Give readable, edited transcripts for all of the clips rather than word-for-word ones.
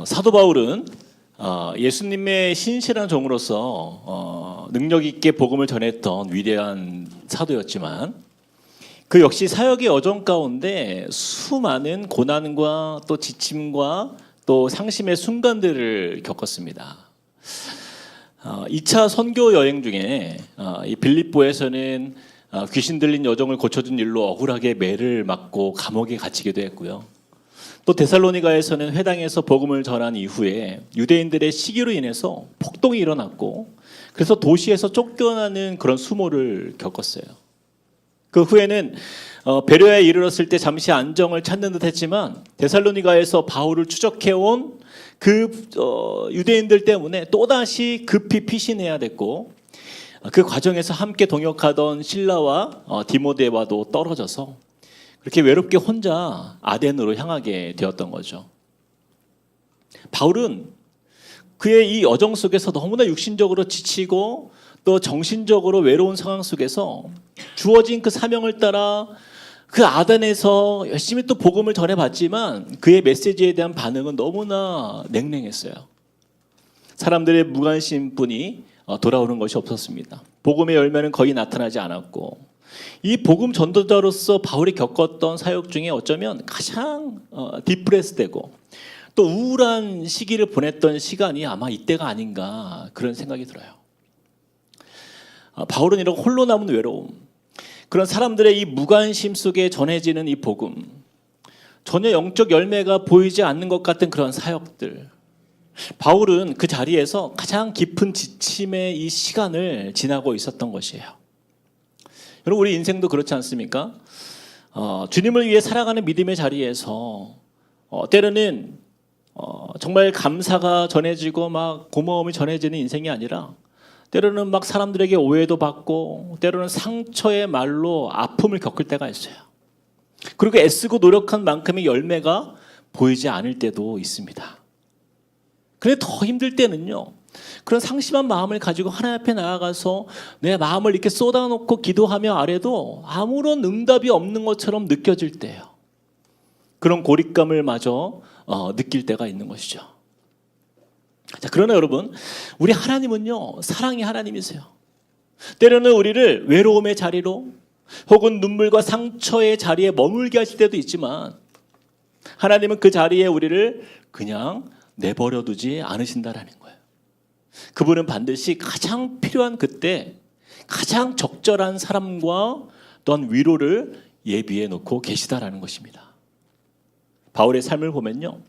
사도 바울은 예수님의 신실한 종으로서 능력 있게 복음을 전했던 위대한 사도였지만 그 역시 사역의 여정 가운데 수많은 고난과 또 지침과 또 상심의 순간들을 겪었습니다. 2차 선교 여행 중에 이 빌립보에서는 귀신 들린 여종을 고쳐준 일로 억울하게 매를 맞고 감옥에 갇히기도 했고요. 또 데살로니가에서는 회당에서 복음을 전한 이후에 유대인들의 시기로 인해서 폭동이 일어났고 그래서 도시에서 쫓겨나는 그런 수모를 겪었어요. 그 후에는 베레아에 이르렀을 때 잠시 안정을 찾는 듯 했지만 데살로니가에서 바울을 추적해온 그 유대인들 때문에 또다시 급히 피신해야 됐고 그 과정에서 함께 동역하던 실라와 디모데와도 떨어져서 그렇게 외롭게 혼자 아덴으로 향하게 되었던 거죠. 바울은 그의 이 여정 속에서 너무나 육신적으로 지치고 또 정신적으로 외로운 상황 속에서 주어진 그 사명을 따라 그 아덴에서 열심히 또 복음을 전해봤지만 그의 메시지에 대한 반응은 너무나 냉랭했어요. 사람들의 무관심뿐이 돌아오는 것이 없었습니다. 복음의 열매는 거의 나타나지 않았고 이 복음 전도자로서 바울이 겪었던 사역 중에 어쩌면 가장 디프레스되고 또 우울한 시기를 보냈던 시간이 아마 이때가 아닌가 그런 생각이 들어요. 바울은 이런 홀로 남은 외로움, 그런 사람들의 이 무관심 속에 전해지는 이 복음, 전혀 영적 열매가 보이지 않는 것 같은 그런 사역들, 바울은 그 자리에서 가장 깊은 지침의 이 시간을 지나고 있었던 것이에요. 여러분, 우리 인생도 그렇지 않습니까? 주님을 위해 살아가는 믿음의 자리에서 때로는 정말 감사가 전해지고 막 고마움이 전해지는 인생이 아니라 때로는 막 사람들에게 오해도 받고 때로는 상처의 말로 아픔을 겪을 때가 있어요. 그리고 애쓰고 노력한 만큼의 열매가 보이지 않을 때도 있습니다. 그런데 더 힘들 때는요, 그런 상심한 마음을 가지고 하나님 앞에 나아가서 내 마음을 이렇게 쏟아놓고 기도하며 아래도 아무런 응답이 없는 것처럼 느껴질 때예요. 그런 고립감을 마저 느낄 때가 있는 것이죠. 자, 그러나 여러분, 우리 하나님은요, 사랑의 하나님이세요. 때로는 우리를 외로움의 자리로 혹은 눈물과 상처의 자리에 머물게 하실 때도 있지만 하나님은 그 자리에 우리를 그냥 내버려 두지 않으신다라는 거예요. 그분은 반드시 가장 필요한 그때 가장 적절한 사람과 또한 위로를 예비해 놓고 계시다라는 것입니다. 바울의 삶을 보면요,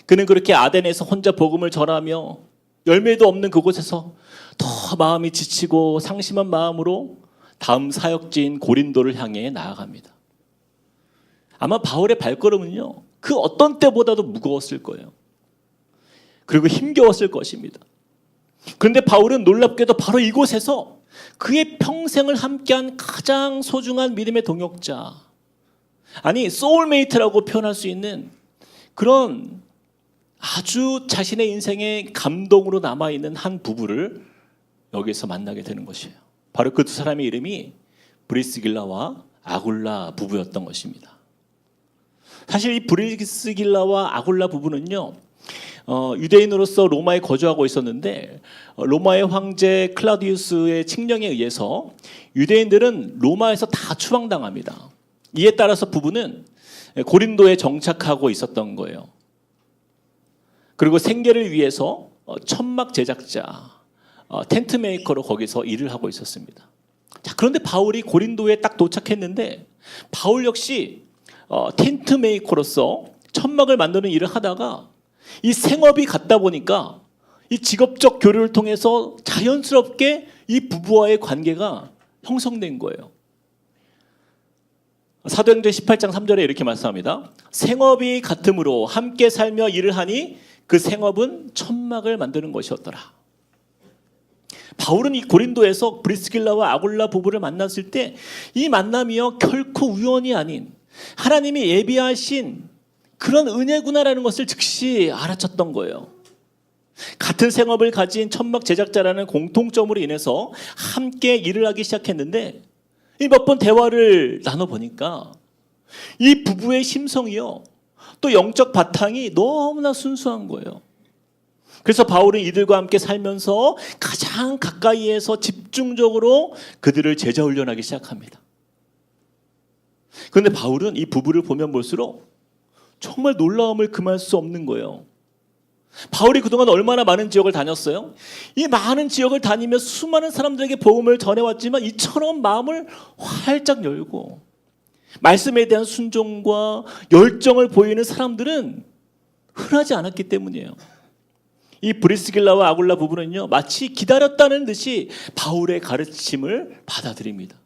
그는 그렇게 아덴에서 혼자 복음을 전하며 열매도 없는 그곳에서 더 마음이 지치고 상심한 마음으로 다음 사역지인 고린도를 향해 나아갑니다. 아마 바울의 발걸음은요, 그 어떤 때보다도 무거웠을 거예요. 그리고 힘겨웠을 것입니다. 그런데 바울은 놀랍게도 바로 이곳에서 그의 평생을 함께한 가장 소중한 믿음의 동역자, 아니 소울메이트라고 표현할 수 있는 그런 아주 자신의 인생의 감동으로 남아있는 한 부부를 여기서 만나게 되는 것이에요. 바로 그 두 사람의 이름이 브리스길라와 아굴라 부부였던 것입니다. 사실 이 브리스길라와 아굴라 부부는요, 유대인으로서 로마에 거주하고 있었는데 로마의 황제 클라우디우스의 칙령에 의해서 유대인들은 로마에서 다 추방당합니다. 이에 따라서 부부는 고린도에 정착하고 있었던 거예요. 그리고 생계를 위해서 천막 제작자, 텐트 메이커로 거기서 일을 하고 있었습니다. 자, 그런데 바울이 고린도에 딱 도착했는데 바울 역시 텐트 메이커로서 천막을 만드는 일을 하다가 이 생업이 같다 보니까 이 직업적 교류를 통해서 자연스럽게 이 부부와의 관계가 형성된 거예요. 사도행전 18장 3절에 이렇게 말씀합니다. 생업이 같으므로 함께 살며 일을 하니 그 생업은 천막을 만드는 것이었더라. 바울은 이 고린도에서 브리스길라와 아굴라 부부를 만났을 때 이 만남이요, 결코 우연이 아닌 하나님이 예비하신 그런 은혜구나라는 것을 즉시 알아챘던 거예요. 같은 생업을 가진 천막 제작자라는 공통점으로 인해서 함께 일을 하기 시작했는데 이 몇 번 대화를 나눠보니까 이 부부의 심성이요, 또 영적 바탕이 너무나 순수한 거예요. 그래서 바울은 이들과 함께 살면서 가장 가까이에서 집중적으로 그들을 제자 훈련하기 시작합니다. 그런데 바울은 이 부부를 보면 볼수록 정말 놀라움을 금할 수 없는 거예요. 바울이 그동안 얼마나 많은 지역을 다녔어요? 이 많은 지역을 다니며 수많은 사람들에게 복음을 전해왔지만 이처럼 마음을 활짝 열고 말씀에 대한 순종과 열정을 보이는 사람들은 흔하지 않았기 때문이에요. 이 브리스길라와 아굴라 부부는요, 마치 기다렸다는 듯이 바울의 가르침을 받아들입니다.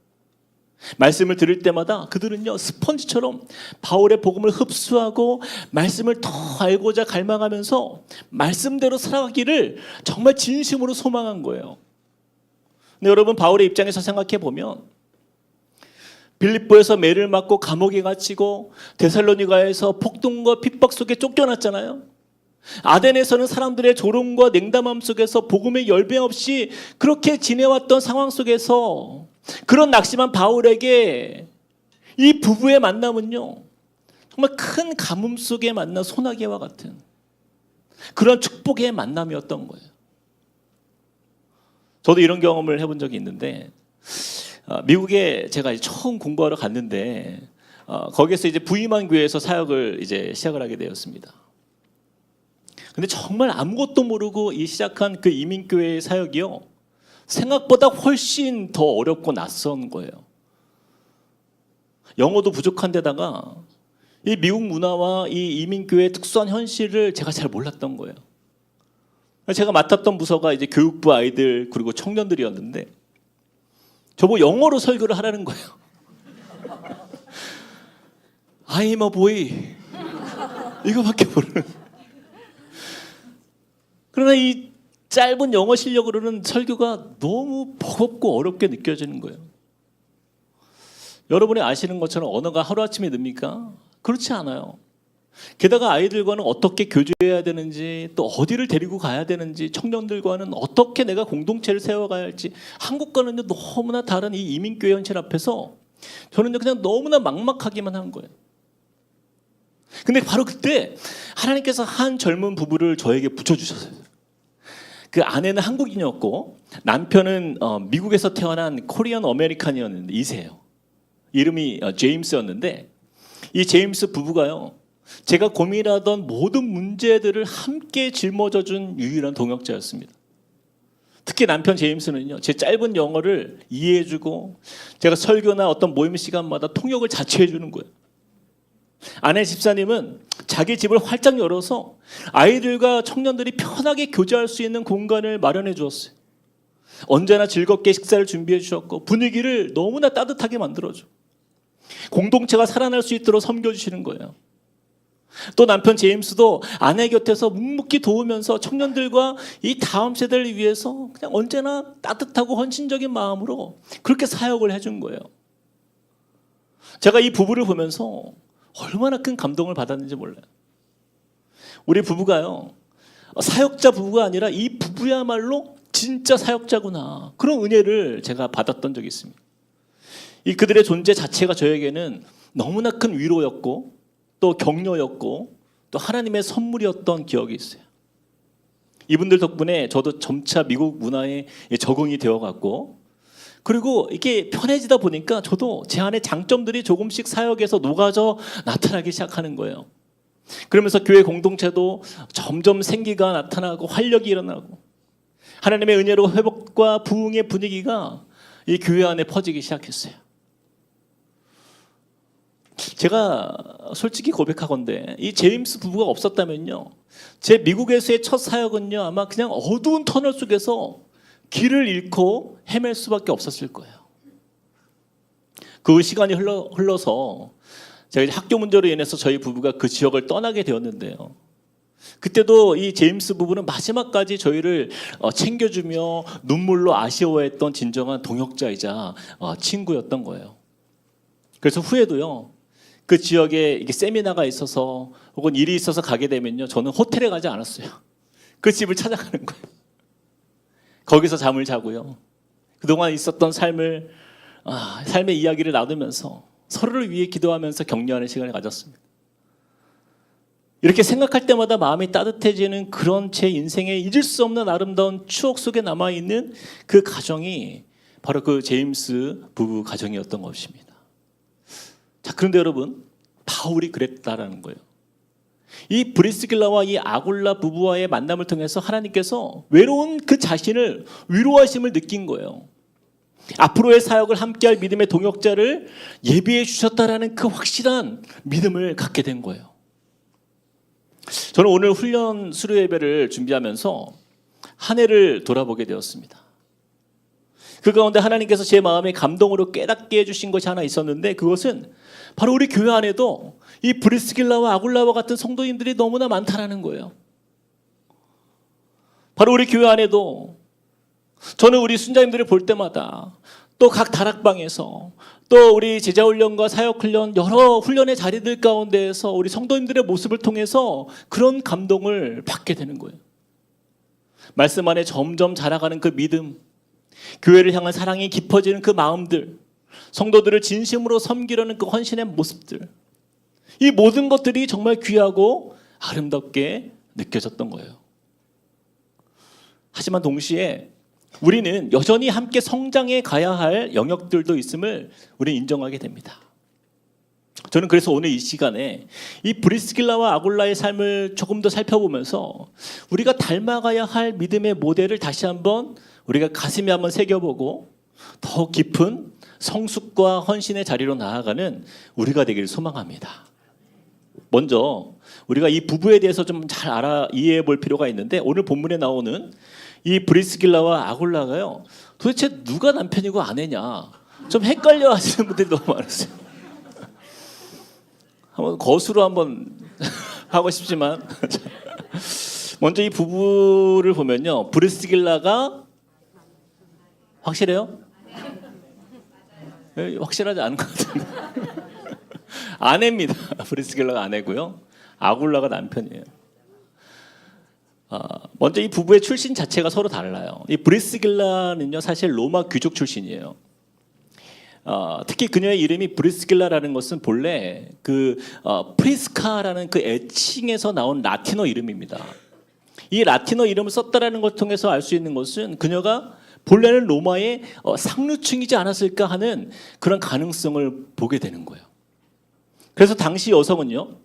말씀을 들을 때마다 그들은요, 스펀지처럼 바울의 복음을 흡수하고 말씀을 더 알고자 갈망하면서 말씀대로 살아가기를 정말 진심으로 소망한 거예요. 근데 여러분, 바울의 입장에서 생각해 보면 빌립보에서 매를 맞고 감옥에 갇히고 데살로니가에서 폭동과 핍박 속에 쫓겨났잖아요. 아덴에서는 사람들의 조롱과 냉담함 속에서 복음의 열병 없이 그렇게 지내왔던 상황 속에서 그런 낙심한 바울에게 이 부부의 만남은요, 정말 큰 가뭄 속에 만난 소나기와 같은 그런 축복의 만남이었던 거예요. 저도 이런 경험을 해본 적이 있는데, 미국에 제가 처음 공부하러 갔는데 거기에서 이제 부임한 교회에서 사역을 이제 시작을 하게 되었습니다. 근데 정말 아무것도 모르고 시작한 그 이민교회의 사역이요, 생각보다 훨씬 더 어렵고 낯선 거예요. 영어도 부족한 데다가 이 미국 문화와 이 이민교회의 특수한 현실을 제가 잘 몰랐던 거예요. 제가 맡았던 부서가 이제 교육부 아이들 그리고 청년들이었는데 저보고 영어로 설교를 하라는 거예요. I'm a boy. 이거밖에 모르는. 그러나 이 짧은 영어 실력으로는 설교가 너무 버겁고 어렵게 느껴지는 거예요. 여러분이 아시는 것처럼 언어가 하루아침에 늡니까? 그렇지 않아요. 게다가 아이들과는 어떻게 교제해야 되는지, 또 어디를 데리고 가야 되는지, 청년들과는 어떻게 내가 공동체를 세워가야 할지, 한국과는 너무나 다른 이 이민교회 현실 앞에서 저는 그냥 너무나 막막하기만 한 거예요. 근데 바로 그때 하나님께서 한 젊은 부부를 저에게 붙여주셨어요. 그 아내는 한국인이었고 남편은 미국에서 태어난 코리안 아메리칸이었는데 2세예요. 이름이 제임스였는데 이 제임스 부부가요, 제가 고민하던 모든 문제들을 함께 짊어져준 유일한 동역자였습니다. 특히 남편 제임스는요, 제 짧은 영어를 이해해주고 제가 설교나 어떤 모임 시간마다 통역을 자처해주는 거예요. 아내 집사님은 자기 집을 활짝 열어서 아이들과 청년들이 편하게 교제할 수 있는 공간을 마련해 주었어요. 언제나 즐겁게 식사를 준비해 주셨고 분위기를 너무나 따뜻하게 만들어줘. 공동체가 살아날 수 있도록 섬겨주시는 거예요. 또 남편 제임스도 아내 곁에서 묵묵히 도우면서 청년들과 이 다음 세대를 위해서 그냥 언제나 따뜻하고 헌신적인 마음으로 그렇게 사역을 해준 거예요. 제가 이 부부를 보면서 얼마나 큰 감동을 받았는지 몰라요. 우리 부부가요, 사역자 부부가 아니라 이 부부야말로 진짜 사역자구나, 그런 은혜를 제가 받았던 적이 있습니다. 이 그들의 존재 자체가 저에게는 너무나 큰 위로였고 또 격려였고 또 하나님의 선물이었던 기억이 있어요. 이분들 덕분에 저도 점차 미국 문화에 적응이 되어갔고, 그리고 이게 편해지다 보니까 저도 제 안에 장점들이 조금씩 사역에서 녹아져 나타나기 시작하는 거예요. 그러면서 교회 공동체도 점점 생기가 나타나고 활력이 일어나고 하나님의 은혜로 회복과 부흥의 분위기가 이 교회 안에 퍼지기 시작했어요. 제가 솔직히 고백하건대 이 제임스 부부가 없었다면요, 제 미국에서의 첫 사역은요 아마 그냥 어두운 터널 속에서 길을 잃고 헤맬 수밖에 없었을 거예요. 그 시간이 흘러서 제가 이제 학교 문제로 인해서 저희 부부가 그 지역을 떠나게 되었는데요, 그때도 이 제임스 부부는 마지막까지 저희를 챙겨주며 눈물로 아쉬워했던 진정한 동역자이자 친구였던 거예요. 그래서 후에도요, 그 지역에 이게 세미나가 있어서 혹은 일이 있어서 가게 되면요, 저는 호텔에 가지 않았어요. 그 집을 찾아가는 거예요. 거기서 잠을 자고요, 그동안 있었던 삶의 이야기를 나누면서 서로를 위해 기도하면서 격려하는 시간을 가졌습니다. 이렇게 생각할 때마다 마음이 따뜻해지는 그런 제 인생에 잊을 수 없는 아름다운 추억 속에 남아있는 그 가정이 바로 그 제임스 부부 가정이었던 것입니다. 자, 그런데 여러분, 바울이 그랬다라는 거예요. 이 브리스길라와 이 아굴라 부부와의 만남을 통해서 하나님께서 외로운 그 자신을 위로하심을 느낀 거예요. 앞으로의 사역을 함께할 믿음의 동역자를 예비해 주셨다라는 그 확실한 믿음을 갖게 된 거예요. 저는 오늘 훈련 수료 예배를 준비하면서 한 해를 돌아보게 되었습니다. 그 가운데 하나님께서 제 마음에 감동으로 깨닫게 해주신 것이 하나 있었는데, 그것은 바로 우리 교회 안에도 이 브리스길라와 아굴라와 같은 성도님들이 너무나 많다라는 거예요. 바로 우리 교회 안에도 저는 우리 순자님들을 볼 때마다 또 각 다락방에서 또 우리 제자훈련과 사역훈련 여러 훈련의 자리들 가운데에서 우리 성도님들의 모습을 통해서 그런 감동을 받게 되는 거예요. 말씀 안에 점점 자라가는 그 믿음, 교회를 향한 사랑이 깊어지는 그 마음들, 성도들을 진심으로 섬기려는 그 헌신의 모습들, 이 모든 것들이 정말 귀하고 아름답게 느껴졌던 거예요. 하지만 동시에 우리는 여전히 함께 성장해 가야 할 영역들도 있음을 우리는 인정하게 됩니다. 저는 그래서 오늘 이 시간에 이 브리스길라와 아굴라의 삶을 조금 더 살펴보면서 우리가 닮아가야 할 믿음의 모델을 다시 한번 우리가 가슴에 한번 새겨보고 더 깊은 성숙과 헌신의 자리로 나아가는 우리가 되기를 소망합니다. 먼저 우리가 이 부부에 대해서 좀 잘 이해해 볼 필요가 있는데, 오늘 본문에 나오는 이 브리스길라와 아굴라가요, 도대체 누가 남편이고 아내냐 좀 헷갈려 하시는 분들이 너무 많으세요. 한번 거수로 한번 하고 싶지만 먼저 이 부부를 보면요, 브리스길라가 확실해요? 확실하지 않은 것 같은데 아내입니다. 브리스길라가 아내고요, 아굴라가 남편이에요. 먼저 이 부부의 출신 자체가 서로 달라요. 이 브리스길라는요, 사실 로마 귀족 출신이에요. 특히 그녀의 이름이 브리스길라라는 것은 본래 그 프리스카라는 그 애칭에서 나온 라틴어 이름입니다. 이 라틴어 이름을 썼다라는 걸 통해서 알 수 있는 것은 그녀가 본래는 로마의 상류층이지 않았을까 하는 그런 가능성을 보게 되는 거예요. 그래서 당시 여성은요,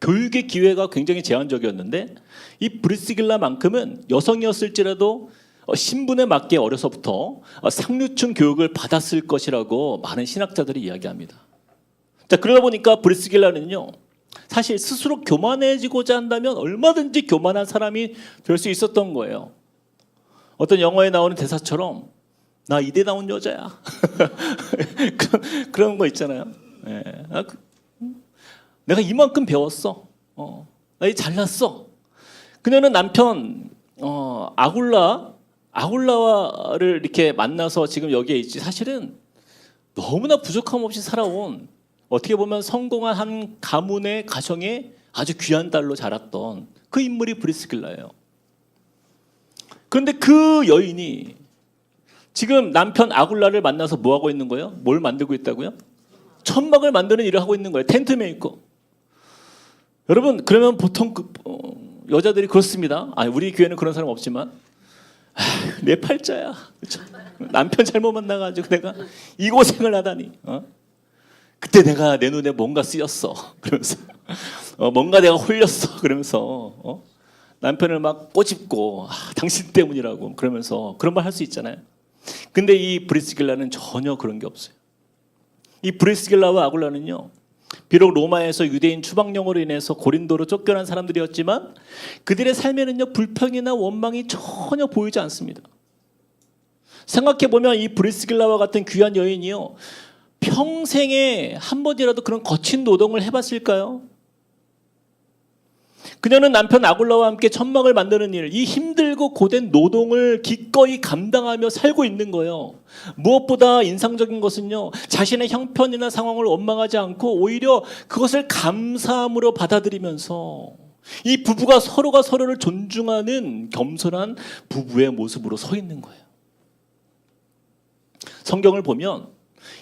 교육의 기회가 굉장히 제한적이었는데 이 브리스길라만큼은 여성이었을지라도 신분에 맞게 어려서부터 상류층 교육을 받았을 것이라고 많은 신학자들이 이야기합니다. 자, 그러다 보니까 브리스길라는요, 사실 스스로 교만해지고자 한다면 얼마든지 교만한 사람이 될 수 있었던 거예요. 어떤 영화에 나오는 대사처럼 나 이대 나온 여자야 그런 거 있잖아요. 네. 내가 이만큼 배웠어. 나 잘났어. 그녀는 남편 아굴라를 이렇게 만나서 지금 여기에 있지, 사실은 너무나 부족함 없이 살아온, 어떻게 보면 성공한 한 가문의 가정에 아주 귀한 딸로 자랐던 그 인물이 브리스길라예요. 그런데 그 여인이 지금 남편 아굴라를 만나서 뭐 하고 있는 거예요? 뭘 만들고 있다고요? 천막을 만드는 일을 하고 있는 거예요. 텐트 메이커. 여러분, 그러면 보통 여자들이 그렇습니다. 우리 교회는 그런 사람 없지만, 내 팔자야. 그렇죠? 남편 잘못 만나가지고 내가 이 고생을 하다니. 그때 내가 내 눈에 뭔가 쓰였어. 그러면서 뭔가 내가 홀렸어. 그러면서 남편을 막 꼬집고 당신 때문이라고 그러면서 그런 말 할 수 있잖아요. 근데 이 브리스길라는 전혀 그런 게 없어요. 이 브리스길라와 아굴라는요, 비록 로마에서 유대인 추방령으로 인해서 고린도로 쫓겨난 사람들이었지만 그들의 삶에는요, 불평이나 원망이 전혀 보이지 않습니다. 생각해보면 이 브리스길라와 같은 귀한 여인이요, 평생에 한 번이라도 그런 거친 노동을 해봤을까요? 그녀는 남편 아굴라와 함께 천막을 만드는 일, 이 힘들고 고된 노동을 기꺼이 감당하며 살고 있는 거예요. 무엇보다 인상적인 것은요, 자신의 형편이나 상황을 원망하지 않고 오히려 그것을 감사함으로 받아들이면서 이 부부가 서로가 서로를 존중하는 겸손한 부부의 모습으로 서 있는 거예요. 성경을 보면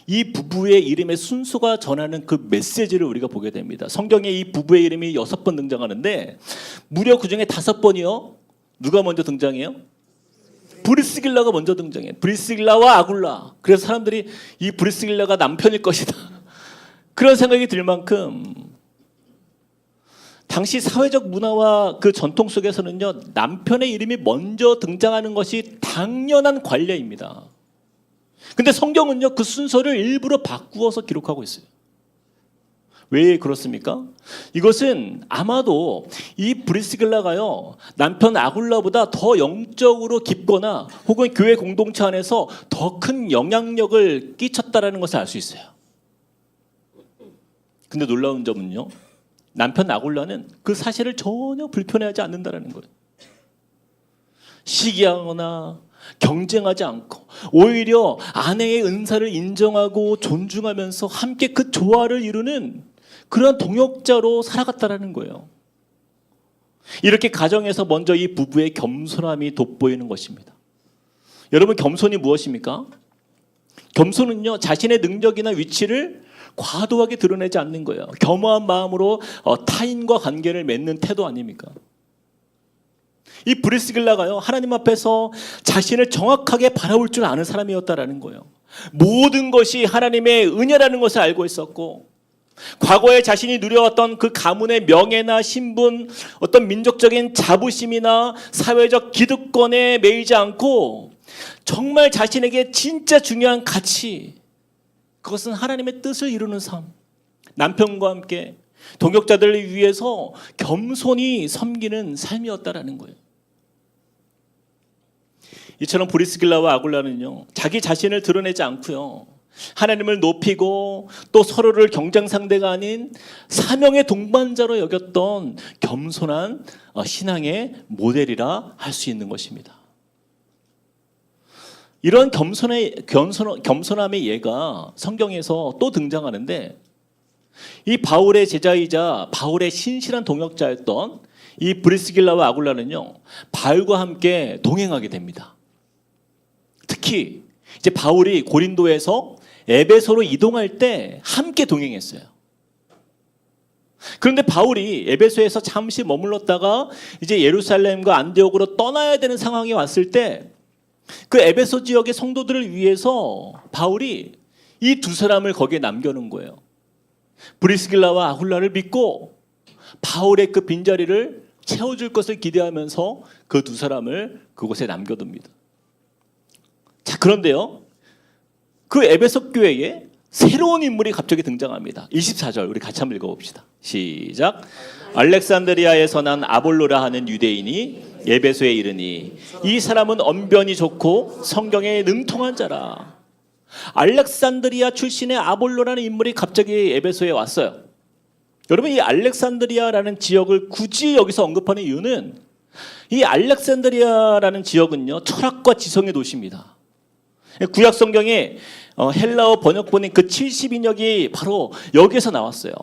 이 부부의 이름의 순서가 전하는 그 메시지를 우리가 보게 됩니다. 성경에 이 부부의 이름이 6번 등장하는데 무려 그중에 5번이요. 누가 먼저 등장해요? 브리스길라가 먼저 등장해요. 브리스길라와 아굴라. 그래서 사람들이 이 브리스길라가 남편일 것이다. 그런 생각이 들 만큼 당시 사회적 문화와 그 전통 속에서는요, 남편의 이름이 먼저 등장하는 것이 당연한 관례입니다. 근데 성경은요, 그 순서를 일부러 바꾸어서 기록하고 있어요. 왜 그렇습니까? 이것은 아마도 이 브리스길라가요, 남편 아굴라보다 더 영적으로 깊거나 혹은 교회 공동체 안에서 더 큰 영향력을 끼쳤다라는 것을 알 수 있어요. 근데 놀라운 점은요, 남편 아굴라는 그 사실을 전혀 불편해하지 않는다라는 거예요. 시기하거나 경쟁하지 않고 오히려 아내의 은사를 인정하고 존중하면서 함께 그 조화를 이루는 그런 동역자로 살아갔다라는 거예요. 이렇게 가정에서 먼저 이 부부의 겸손함이 돋보이는 것입니다. 여러분, 겸손이 무엇입니까? 겸손은요, 자신의 능력이나 위치를 과도하게 드러내지 않는 거예요. 겸허한 마음으로 타인과 관계를 맺는 태도 아닙니까? 이 브리스길라가요, 하나님 앞에서 자신을 정확하게 바라볼 줄 아는 사람이었다라는 거예요. 모든 것이 하나님의 은혜라는 것을 알고 있었고, 과거에 자신이 누려왔던 그 가문의 명예나 신분, 어떤 민족적인 자부심이나 사회적 기득권에 매이지 않고 정말 자신에게 진짜 중요한 가치, 그것은 하나님의 뜻을 이루는 삶, 남편과 함께 동역자들을 위해서 겸손히 섬기는 삶이었다라는 거예요. 이처럼 브리스길라와 아굴라는요, 자기 자신을 드러내지 않고요, 하나님을 높이고 또 서로를 경쟁 상대가 아닌 사명의 동반자로 여겼던 겸손한 신앙의 모델이라 할 수 있는 것입니다. 이런 겸손함의 예가 성경에서 또 등장하는데, 이 바울의 제자이자 바울의 신실한 동역자였던 이 브리스길라와 아굴라는요, 바울과 함께 동행하게 됩니다. 특히 이제 바울이 고린도에서 에베소로 이동할 때 함께 동행했어요. 그런데 바울이 에베소에서 잠시 머물렀다가 이제 예루살렘과 안디옥으로 떠나야 되는 상황이 왔을 때 그 에베소 지역의 성도들을 위해서 바울이 이 두 사람을 거기에 남겨놓은 거예요. 브리스길라와 아굴라를 믿고 바울의 그 빈자리를 채워줄 것을 기대하면서 그 두 사람을 그곳에 남겨둡니다. 자, 그런데요, 그 에베소 교회에 새로운 인물이 갑자기 등장합니다. 24절 우리 같이 한번 읽어봅시다. 시작. 알렉산드리아에서 난 아볼로라 하는 유대인이 에베소에 이르니 이 사람은 언변이 좋고 성경에 능통한 자라. 알렉산드리아 출신의 아볼로라는 인물이 갑자기 에베소에 왔어요. 여러분, 이 알렉산드리아라는 지역을 굳이 여기서 언급하는 이유는, 이 알렉산드리아라는 지역은요, 철학과 지성의 도시입니다. 구약 성경에 헬라어 번역본인 그 70인역이 바로 여기에서 나왔어요.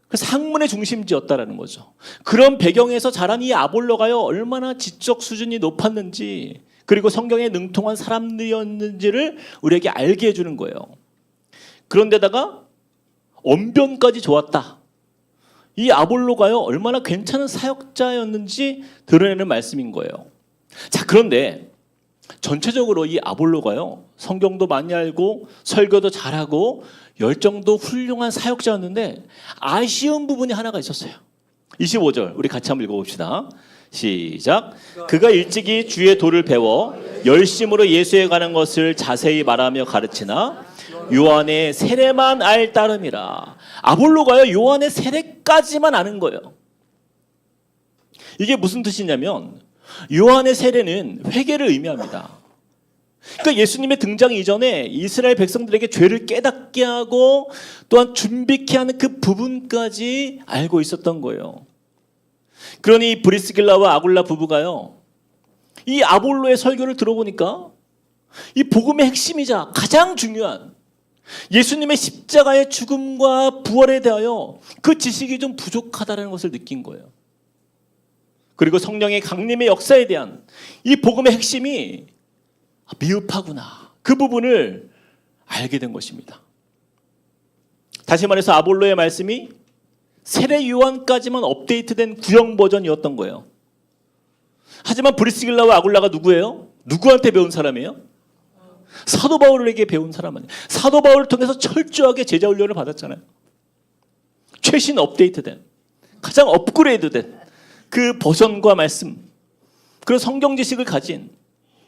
그래서 학문의 중심지였다라는 거죠. 그런 배경에서 자란 이 아볼로가요, 얼마나 지적 수준이 높았는지, 그리고 성경에 능통한 사람들이었는지를 우리에게 알게 해주는 거예요. 그런데다가 언변까지 좋았다. 이 아볼로가요, 얼마나 괜찮은 사역자였는지 드러내는 말씀인 거예요. 자, 그런데 전체적으로 이 아볼로가요, 성경도 많이 알고 설교도 잘하고 열정도 훌륭한 사역자였는데 아쉬운 부분이 하나가 있었어요. 25절 우리 같이 한번 읽어봅시다. 시작. 그가 일찍이 주의 도를 배워 열심으로 예수에 관한 것을 자세히 말하며 가르치나 요한의 세례만 알 따름이라. 아볼로가요, 요한의 세례까지만 아는 거예요. 이게 무슨 뜻이냐면, 요한의 세례는 회개를 의미합니다. 그러니까 예수님의 등장 이전에 이스라엘 백성들에게 죄를 깨닫게 하고 또한 준비케 하는 그 부분까지 알고 있었던 거예요. 그러니 브리스길라와 아굴라 부부가요, 이 아볼로의 설교를 들어보니까 이 복음의 핵심이자 가장 중요한 예수님의 십자가의 죽음과 부활에 대하여 그 지식이 좀 부족하다는 것을 느낀 거예요. 그리고 성령의 강림의 역사에 대한 이 복음의 핵심이 미흡하구나, 그 부분을 알게 된 것입니다. 다시 말해서 아볼로의 말씀이 세례 요한까지만 업데이트된 구형 버전이었던 거예요. 하지만 브리스길라와 아굴라가 누구예요? 누구한테 배운 사람이에요? 사도 바울에게 배운 사람 아니에요. 사도 바울을 통해서 철저하게 제자 훈련을 받았잖아요. 최신 업데이트된, 가장 업그레이드된 그 버전과 말씀, 그런 성경 지식을 가진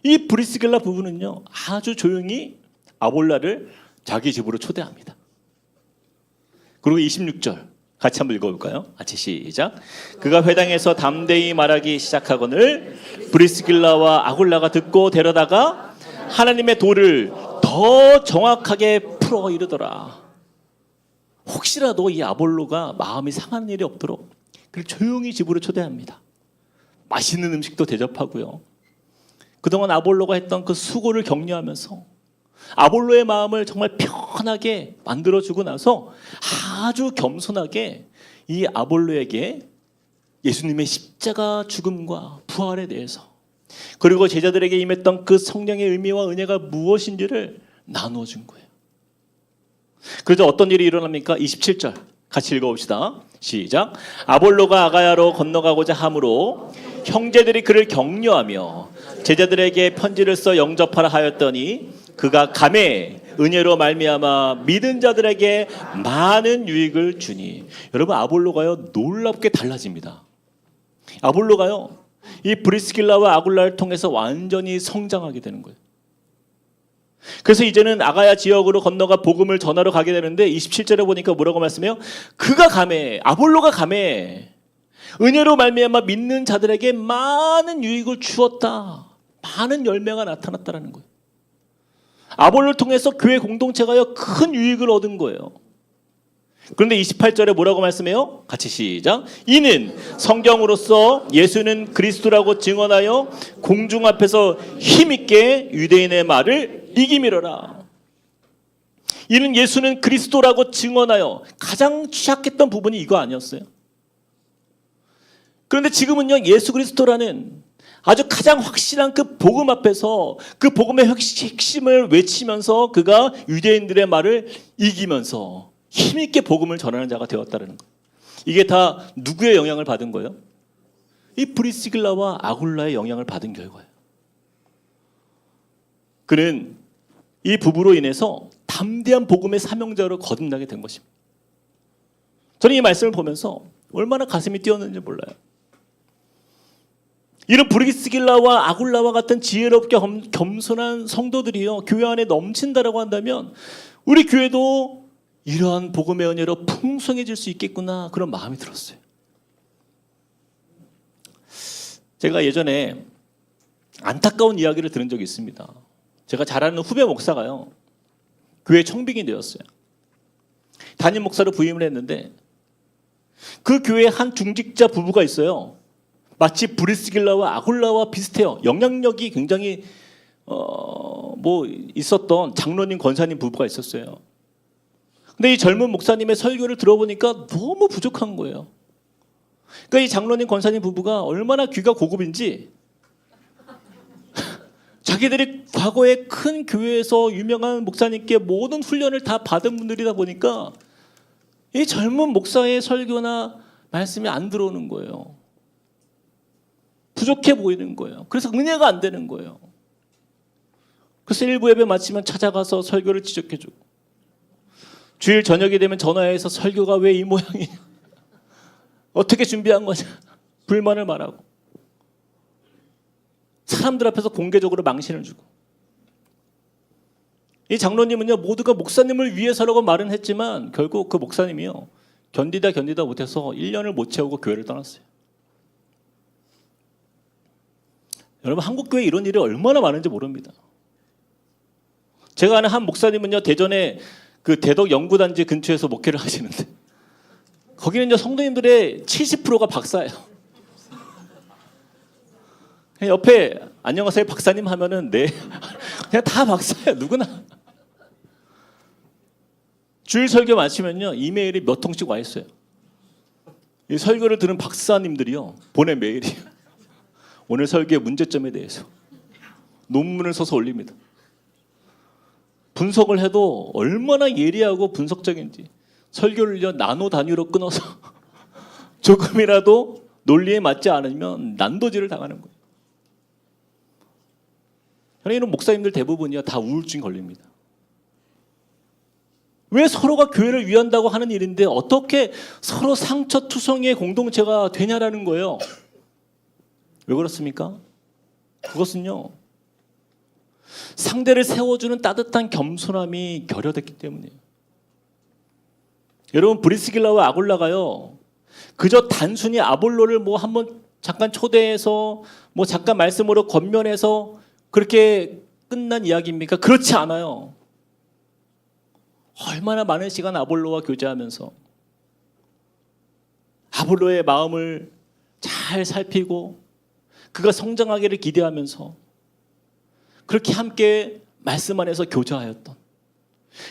이 브리스길라 부부는요, 아주 조용히 아볼라를 자기 집으로 초대합니다. 그리고 26절 같이 한번 읽어볼까요? 같이 시작. 그가 회당에서 담대히 말하기 시작하거늘 브리스길라와 아굴라가 듣고 데려다가 하나님의 도를 더 정확하게 풀어 이르더라. 혹시라도 이 아볼로가 마음이 상하는 일이 없도록 그를 조용히 집으로 초대합니다. 맛있는 음식도 대접하고요. 그동안 아볼로가 했던 그 수고를 격려하면서 아볼로의 마음을 정말 편하게 만들어주고 나서 아주 겸손하게 이 아볼로에게 예수님의 십자가 죽음과 부활에 대해서, 그리고 제자들에게 임했던 그 성령의 의미와 은혜가 무엇인지를 나누어 준 거예요. 그래서 어떤 일이 일어납니까? 27절 같이 읽어봅시다. 시작. 아볼로가 아가야로 건너가고자 하므로 형제들이 그를 격려하며 제자들에게 편지를 써 영접하라 하였더니 그가 감에 은혜로 말미암아 믿은 자들에게 많은 유익을 주니. 여러분, 아볼로가요 놀랍게 달라집니다. 아볼로가요 이 브리스길라와 아굴라를 통해서 완전히 성장하게 되는 거예요. 그래서 이제는 아가야 지역으로 건너가 복음을 전하러 가게 되는데 27절에 보니까 뭐라고 말씀해요? 그가 감해, 아볼로가 감해 은혜로 말미암아 믿는 자들에게 많은 유익을 주었다. 많은 열매가 나타났다라는 거예요. 아볼로를 통해서 교회 공동체가요 큰 유익을 얻은 거예요. 그런데 28절에 뭐라고 말씀해요? 같이 시작. 이는 성경으로서 예수는 그리스도라고 증언하여 공중 앞에서 힘있게 유대인의 말을 이기미러라. 이는 예수는 그리스도라고 증언하여, 가장 취약했던 부분이 이거 아니었어요? 그런데 지금은요 예수 그리스도라는 아주 가장 확실한 그 복음 앞에서 그 복음의 핵심을 외치면서 그가 유대인들의 말을 이기면서 힘있게 복음을 전하는 자가 되었다는 거예요. 이게 다 누구의 영향을 받은 거예요? 이 브리스길라와 아굴라의 영향을 받은 결과예요. 그는 이 부부로 인해서 담대한 복음의 사명자로 거듭나게 된 것입니다. 저는 이 말씀을 보면서 얼마나 가슴이 뛰었는지 몰라요. 이런 브리스길라와 아굴라와 같은 지혜롭게 겸손한 성도들이요 교회 안에 넘친다라고 한다면 우리 교회도 이러한 복음의 은혜로 풍성해질 수 있겠구나, 그런 마음이 들었어요. 제가 예전에 안타까운 이야기를 들은 적이 있습니다. 제가 잘 아는 후배 목사가요 교회 청빙이 되었어요. 담임 목사로 부임을 했는데 그 교회에 한 중직자 부부가 있어요. 마치 브리스길라와 아굴라와 비슷해요. 영향력이 굉장히 있었던 장로님 권사님 부부가 있었어요. 근데 이 젊은 목사님의 설교를 들어보니까 너무 부족한 거예요. 그러니까 이 장로님 권사님 부부가 얼마나 귀가 고급인지 자기들이 과거에 큰 교회에서 유명한 목사님께 모든 훈련을 다 받은 분들이다 보니까 이 젊은 목사의 설교나 말씀이 안 들어오는 거예요. 부족해 보이는 거예요. 그래서 은혜가 안 되는 거예요. 그래서 일부 예배 마치면 찾아가서 설교를 지적해주고, 주일 저녁이 되면 전화해서 설교가 왜 이 모양이냐, 어떻게 준비한 거냐, 불만을 말하고, 사람들 앞에서 공개적으로 망신을 주고. 이 장로님은요 모두가 목사님을 위해서라고 말은 했지만 결국 그 목사님이요 견디다 못해서 1년을 못 채우고 교회를 떠났어요. 여러분, 한국교회에 이런 일이 얼마나 많은지 모릅니다. 제가 아는 한 목사님은요 대전에 그 대덕 연구단지 근처에서 목회를 하시는데 거기는 이제 성도님들의 70%가 박사예요. 옆에 안녕하세요 박사님 하면은 네 그냥 다 박사예요. 누구나. 주일 설교 마치면요 이메일이 몇 통씩 와 있어요. 이 설교를 들은 박사님들이요 보낸 메일이에요. 오늘 설교의 문제점에 대해서 논문을 써서 올립니다. 분석을 해도 얼마나 예리하고 분석적인지 설교를 나노 단위로 끊어서 조금이라도 논리에 맞지 않으면 난도질을 당하는 거예요. 저는 이런 목사님들 대부분이요 다 우울증 걸립니다. 왜 서로가 교회를 위한다고 하는 일인데 어떻게 서로 상처투성이의 공동체가 되냐라는 거예요. 왜 그렇습니까? 그것은요 상대를 세워주는 따뜻한 겸손함이 결여됐기 때문이에요. 여러분 브리스길라와 아굴라가요 그저 단순히 아볼로를 뭐 한번 잠깐 초대해서 뭐 잠깐 말씀으로 권면해서 그렇게 끝난 이야기입니까? 그렇지 않아요. 얼마나 많은 시간 아볼로와 교제하면서 아볼로의 마음을 잘 살피고 그가 성장하기를 기대하면서 그렇게 함께 말씀 안에서 교제하였던,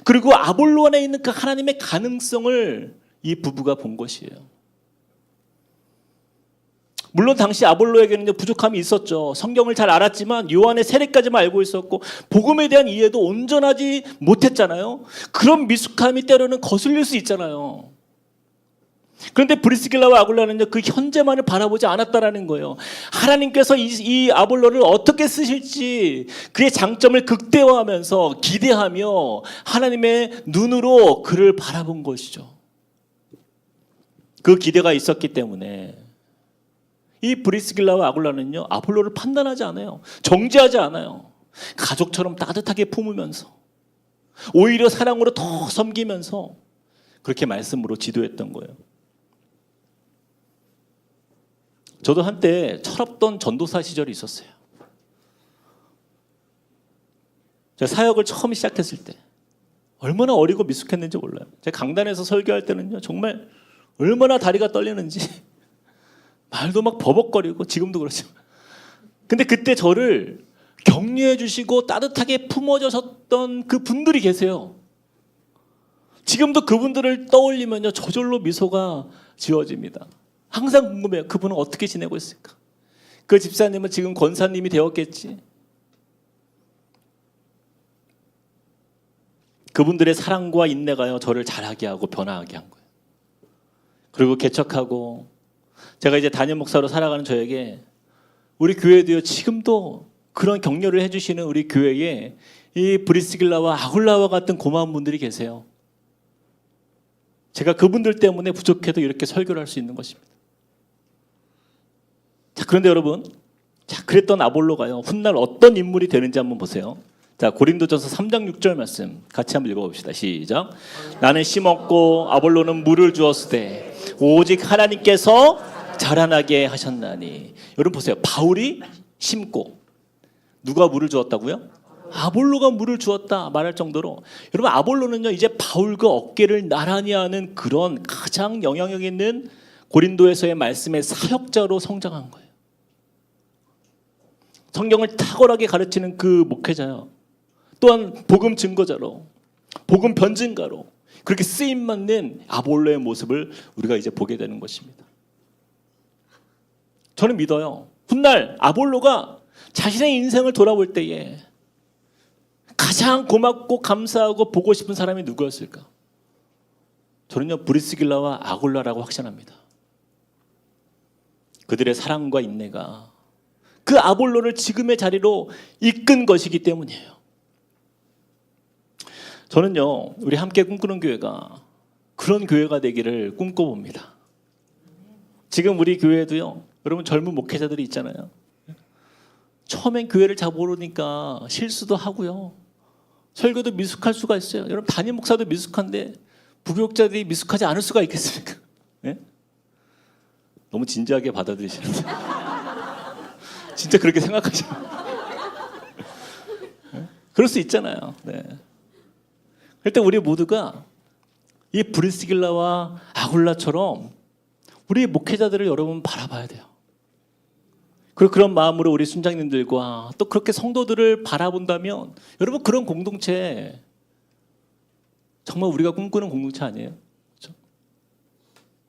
그리고 아볼로 안에 있는 그 하나님의 가능성을 이 부부가 본 것이에요. 물론 당시 아볼로에게는 부족함이 있었죠. 성경을 잘 알았지만 요한의 세례까지만 알고 있었고 복음에 대한 이해도 온전하지 못했잖아요. 그런 미숙함이 때로는 거슬릴 수 있잖아요. 그런데 브리스길라와 아굴라는요 그 현재만을 바라보지 않았다라는 거예요. 하나님께서 이 아볼로를 어떻게 쓰실지 그의 장점을 극대화하면서 기대하며 하나님의 눈으로 그를 바라본 것이죠. 그 기대가 있었기 때문에 이 브리스길라와 아굴라는요 아볼로를 판단하지 않아요. 정죄하지 않아요. 가족처럼 따뜻하게 품으면서 오히려 사랑으로 더 섬기면서 그렇게 말씀으로 지도했던 거예요. 저도 한때 철없던 전도사 시절이 있었어요. 제가 사역을 처음 시작했을 때 얼마나 어리고 미숙했는지 몰라요. 제가 강단에서 설교할 때는요 정말 얼마나 다리가 떨리는지 말도 막 버벅거리고 지금도 그렇죠. 근데 그때 저를 격려해 주시고 따뜻하게 품어주셨던 그 분들이 계세요. 지금도 그분들을 떠올리면요 저절로 미소가 지어집니다. 항상 궁금해요. 그분은 어떻게 지내고 있을까? 그 집사님은 지금 권사님이 되었겠지. 그분들의 사랑과 인내가요 저를 자라게 하고 변화하게 한 거예요. 그리고 개척하고 제가 이제 담임 목사로 살아가는 저에게 우리 교회도요 지금도 그런 격려를 해주시는 우리 교회에 이 브리스길라와 아굴라와 같은 고마운 분들이 계세요. 제가 그분들 때문에 부족해도 이렇게 설교를 할 수 있는 것입니다. 자, 그런데 여러분, 자, 그랬던 아볼로가요 훗날 어떤 인물이 되는지 한번 보세요. 자, 고린도전서 3장 6절 말씀 같이 한번 읽어봅시다. 시작. 나는 심었고 아볼로는 물을 주었으되 오직 하나님께서 자라나게 하셨나니. 여러분 보세요. 바울이 심고 누가 물을 주었다고요? 아볼로가 물을 주었다 말할 정도로, 여러분 아볼로는요 이제 바울과 어깨를 나란히 하는 그런 가장 영향력 있는 고린도에서의 말씀의 사역자로 성장한 거예요. 성경을 탁월하게 가르치는 그 목회자요 또한 복음 증거자로, 복음 변증가로 그렇게 쓰임받는 아볼로의 모습을 우리가 이제 보게 되는 것입니다. 저는 믿어요. 훗날 아볼로가 자신의 인생을 돌아볼 때에 가장 고맙고 감사하고 보고 싶은 사람이 누구였을까? 저는요 브리스길라와 아굴라라고 확신합니다. 그들의 사랑과 인내가 그 아볼로를 지금의 자리로 이끈 것이기 때문이에요. 저는요 우리 함께 꿈꾸는 교회가 그런 교회가 되기를 꿈꿔봅니다. 지금 우리 교회도요 여러분 젊은 목회자들이 있잖아요. 처음엔 교회를 잘 모르니까 실수도 하고요 설교도 미숙할 수가 있어요. 여러분 담임 목사도 미숙한데 부교육자들이 미숙하지 않을 수가 있겠습니까? 네? 너무 진지하게 받아들이시는데 진짜 그렇게 생각하시나요? 네? 그럴 수 있잖아요. 네. 그럴 때 우리 모두가 이 브리스길라와 아굴라처럼 우리 목회자들을 여러분 바라봐야 돼요. 그리고 그런 마음으로 우리 순장님들과 또 그렇게 성도들을 바라본다면 여러분 그런 공동체 정말 우리가 꿈꾸는 공동체 아니에요? 그렇죠?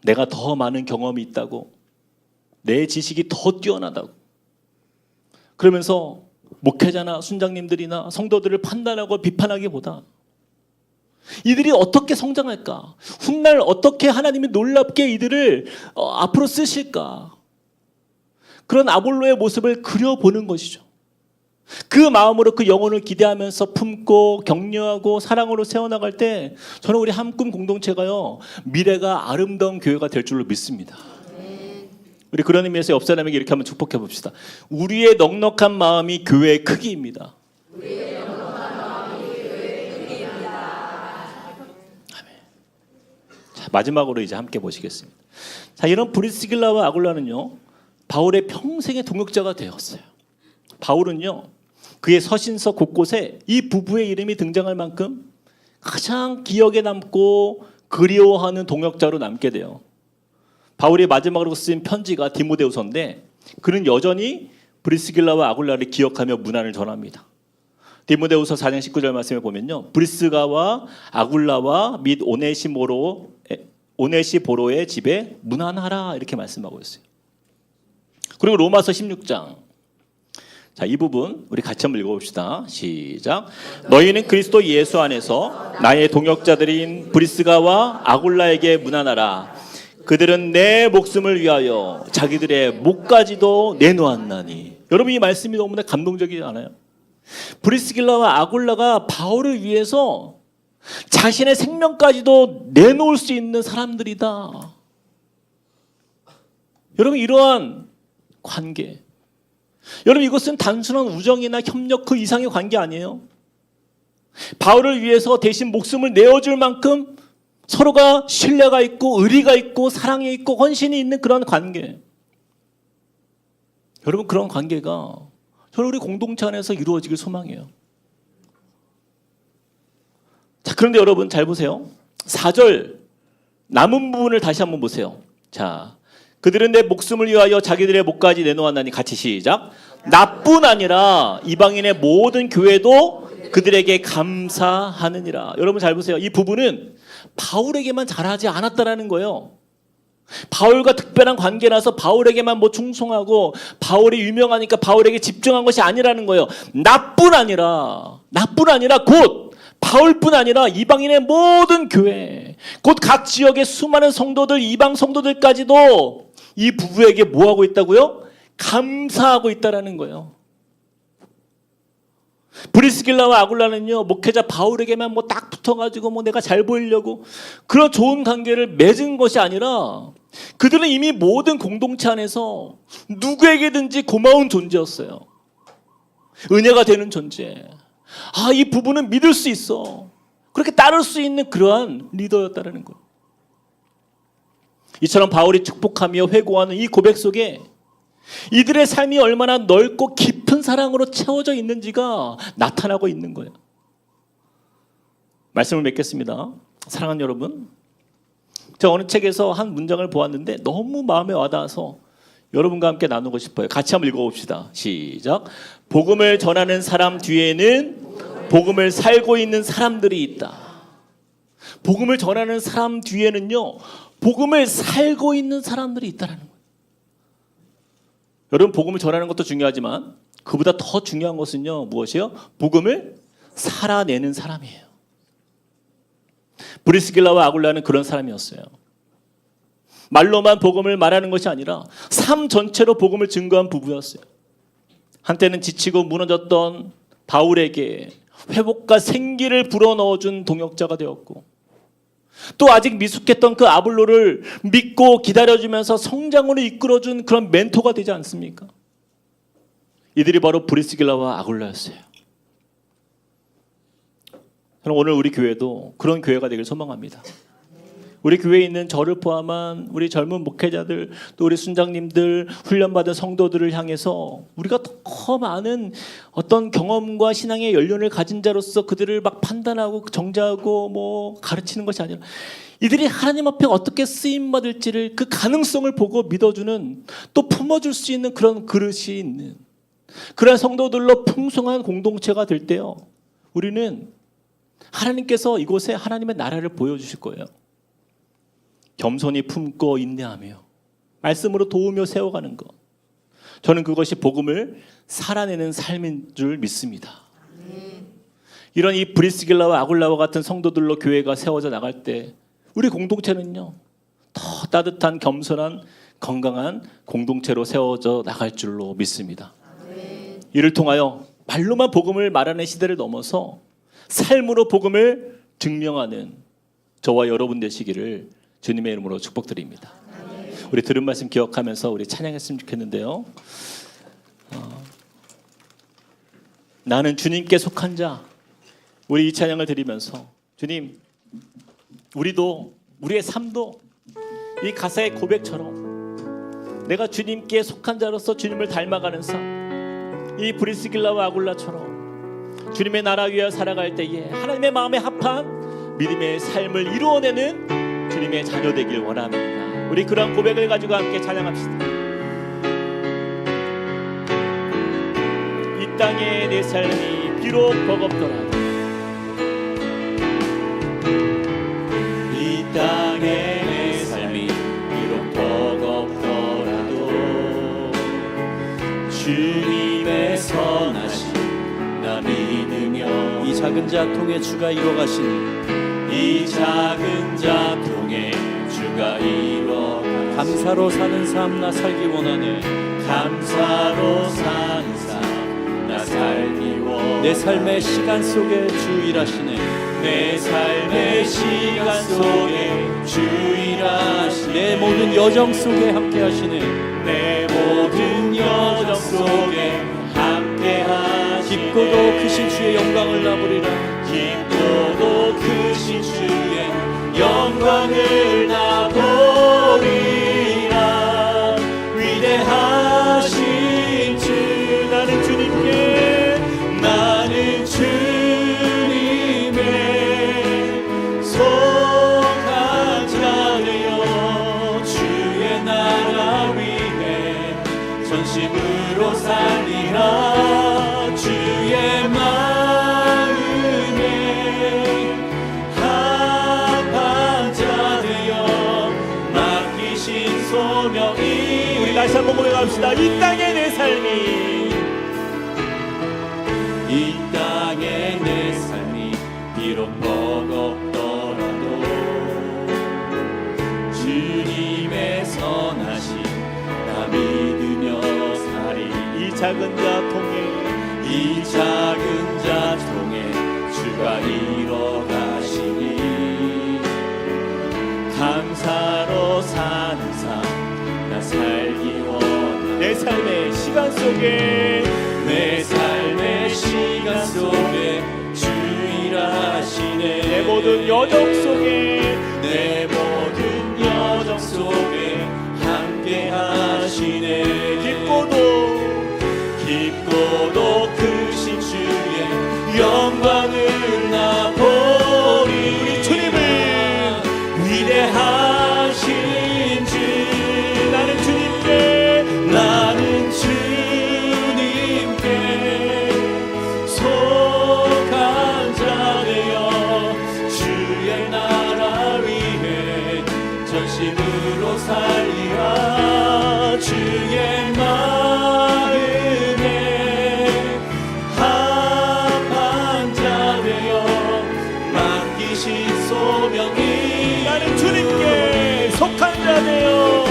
내가 더 많은 경험이 있다고, 내 지식이 더 뛰어나다고 그러면서 목회자나 순장님들이나 성도들을 판단하고 비판하기보다 이들이 어떻게 성장할까? 훗날 어떻게 하나님이 놀랍게 이들을 앞으로 쓰실까? 그런 아볼로의 모습을 그려보는 것이죠. 그 마음으로 그 영혼을 기대하면서 품고 격려하고 사랑으로 세워나갈 때 저는 우리 한꿈 공동체가요, 미래가 아름다운 교회가 될 줄로 믿습니다. 우리 그런 의미에서 옆 사람에게 이렇게 한번 축복해 봅시다. 우리의 넉넉한 마음이 교회의 크기입니다. 자, 마지막으로 이제 함께 보시겠습니다. 자, 이런 브리스길라와 아굴라는요, 바울의 평생의 동역자가 되었어요. 바울은요, 그의 서신서 곳곳에 이 부부의 이름이 등장할 만큼 가장 기억에 남고 그리워하는 동역자로 남게 돼요. 바울이 마지막으로 쓴 편지가 디모데후서인데 그는 여전히 브리스길라와 아굴라를 기억하며 문안을 전합니다. 디모데후서 4장 19절 말씀에 보면요, 브리스가와 아굴라와 및 오네시보로의 집에 문안하라 이렇게 말씀하고 있어요. 그리고 로마서 16장, 자, 이 부분 우리 같이 한번 읽어봅시다. 시작. 너희는 그리스도 예수 안에서 나의 동역자들인 브리스가와 아굴라에게 문안하라. 그들은 내 목숨을 위하여 자기들의 목까지도 내놓았나니. 여러분, 이 말씀이 너무나 감동적이지 않아요? 브리스길라와 아굴라가 바울을 위해서 자신의 생명까지도 내놓을 수 있는 사람들이다. 여러분, 이러한 관계, 여러분, 이것은 단순한 우정이나 협력 그 이상의 관계 아니에요. 바울을 위해서 대신 목숨을 내어줄 만큼 서로가 신뢰가 있고 의리가 있고 사랑이 있고 헌신이 있는 그런 관계. 여러분, 그런 관계가 저는 우리 공동체 안에서 이루어지길 소망해요. 자, 그런데 여러분 잘 보세요. 4절 남은 부분을 다시 한번 보세요. 자, 그들은 내 목숨을 위하여 자기들의 목까지 내놓았나니. 같이 시작. 나뿐 아니라 이방인의 모든 교회도 그들에게 감사하느니라. 여러분 잘 보세요. 이 부분은 바울에게만 잘하지 않았다라는 거예요. 바울과 특별한 관계라서 바울에게만 뭐 충성하고 바울이 유명하니까 바울에게 집중한 것이 아니라는 거예요. 나뿐 아니라 곧 바울뿐 아니라 이방인의 모든 교회, 곧 각 지역의 수많은 성도들, 이방 성도들까지도 이 부부에게 뭐 하고 있다고요? 감사하고 있다라는 거예요. 브리스길라와 아굴라는요, 목회자 바울에게만 뭐 딱 붙어가지고 뭐 내가 잘 보이려고 그런 좋은 관계를 맺은 것이 아니라 그들은 이미 모든 공동체 안에서 누구에게든지 고마운 존재였어요. 은혜가 되는 존재. 아, 이 부부는 믿을 수 있어. 그렇게 따를 수 있는 그러한 리더였다는 거예요. 이처럼 바울이 축복하며 회고하는 이 고백 속에 이들의 삶이 얼마나 넓고 깊은 사랑으로 채워져 있는지가 나타나고 있는 거예요. 말씀을 맺겠습니다. 사랑하는 여러분, 제가 어느 책에서 한 문장을 보았는데 너무 마음에 와닿아서 여러분과 함께 나누고 싶어요. 같이 한번 읽어봅시다. 시작. 복음을 전하는 사람 뒤에는 복음을 살고 있는 사람들이 있다. 복음을 전하는 사람 뒤에는요, 복음을 살고 있는 사람들이 있다는 거예요. 여러분, 복음을 전하는 것도 중요하지만 그보다 더 중요한 것은요, 무엇이에요? 복음을 살아내는 사람이에요. 브리스길라와 아굴라는 그런 사람이었어요. 말로만 복음을 말하는 것이 아니라 삶 전체로 복음을 증거한 부부였어요. 한때는 지치고 무너졌던 바울에게 회복과 생기를 불어넣어준 동역자가 되었고, 또 아직 미숙했던 그 아볼로를 믿고 기다려주면서 성장으로 이끌어준 그런 멘토가 되지 않습니까? 이들이 바로 브리스길라와 아굴라였어요. 저는 오늘 우리 교회도 그런 교회가 되길 소망합니다. 우리 교회에 있는 저를 포함한 우리 젊은 목회자들, 또 우리 순장님들, 훈련받은 성도들을 향해서 우리가 더 많은 어떤 경험과 신앙의 연륜을 가진 자로서 그들을 막 판단하고 정죄하고 뭐 가르치는 것이 아니라 이들이 하나님 앞에 어떻게 쓰임받을지를 그 가능성을 보고 믿어주는, 또 품어줄 수 있는 그런 그릇이 있는 그런 성도들로 풍성한 공동체가 될 때요, 우리는 하나님께서 이곳에 하나님의 나라를 보여주실 거예요. 겸손히 품고 인내하며 말씀으로 도우며 세워가는 것, 저는 그것이 복음을 살아내는 삶인 줄 믿습니다. 이런 이 브리스길라와 아굴라와 같은 성도들로 교회가 세워져 나갈 때 우리 공동체는요, 더 따뜻한 겸손한 건강한 공동체로 세워져 나갈 줄로 믿습니다. 이를 통하여 말로만 복음을 말하는 시대를 넘어서 삶으로 복음을 증명하는 저와 여러분 되시기를 주님의 이름으로 축복드립니다. 우리 들은 말씀 기억하면서 우리 찬양했으면 좋겠는데요. 나는 주님께 속한 자, 우리 이 찬양을 드리면서 주님, 우리도 우리의 삶도 이 가사의 고백처럼 내가 주님께 속한 자로서 주님을 닮아가는 삶, 이 브리스길라와 아굴라처럼 주님의 나라 위하여 살아갈 때에 하나님의 마음에 합한 믿음의 삶을 이루어내는 주님의 자녀 되길 원합니다. 우리 그런 고백을 가지고 함께 찬양합시다. 이 땅에 내 삶이 비록 버겁더라도, 이 땅에 내 삶이 비록 버겁더라도 주님의 선하심 나 믿으며 이 작은 자통에 주가 이뤄가시니 이 작은 자통에 주가 이뤄가시니 감사로 사는 삶 나 살기 원하네. 감사로 사는 삶 나 살기 원하네. 내 삶의 시간 속에 주 일하시네. 내 삶의 시간 속에 주 일하시네. 내 모든 여정 속에 함께 하시네. 내 모든 여정 속에 함께 하시네. 깊고도 크신 주의 영광을 나보리라. 깊고도 크신 주의 영광을 나보리라. 위대하신 주, 나는 주님께, 나는 주님의 속한 자 되어 주의 나라 위해 전심으로 살리라. 주의 마음에 합한 자 되어 맡기신 소명이. 우리 다시 한번 고백합시다. 이 땅에 내 삶이, 이 땅에 내 삶이 비록 버겁더라도 주님의 선하심 나 믿으며 살이. 이 작은 자통에, 이 작은 자통에 주가 이뤄가시니 감사로 사는 삶 나 살기 원하네. 내 삶의 시간 속에, 내 삶의 시간 속에 주 일하시네. 내 모든 여정 속에, 내 모든 여정 속에 함께 하시네. 깊고도 크신 주의 영광을 나보리. 우리 주님을 위대하신 주, 나는 주님께, 나는 주님께 속한 자 되어 주의 나라 위해 전심으로 살리라. 주의 마음에 합한 자 되어 맡기신 소명이. 나는 주님께 속한 자 되어,